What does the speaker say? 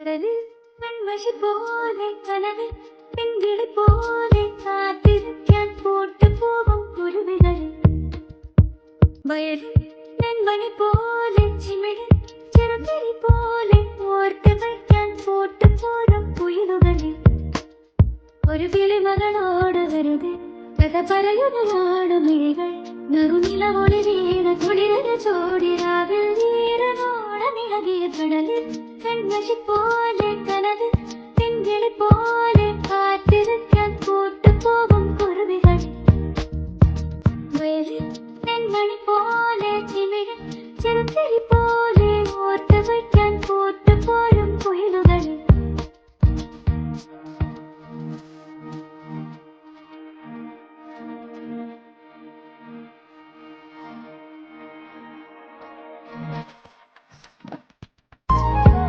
കടലിൽ പെൺമഷി പോലെ കനവിൽ പെൺകിളി പോലെ കാത്തിരിക്കാൻ കൂട്ടുപോകും കുരുവികളിൽ വയലിൽ നെന്മണി പോലെ ചിമിഴിൽ ചെറുകിളി പോലെ ഓർത്ത് വയ്ക്കാൻ കൂട്ടുപോരും കുയിലുകളിൽ ഒരു കിളിമകളോട് വെറുതെ കഥ പറയുകയാണ് മിഴികൾ നറുനിലവൊളി വീണ കുളിരന ചോടിരാവിൽ നീരനോളമിളകിയ കടലിൽ കൺമഷി പോലെ കനവിൽ പെൺകിളി പോലെ കാത്തിരിക്കാൻ കൂട്ടുപോകും കുരുവികൾ.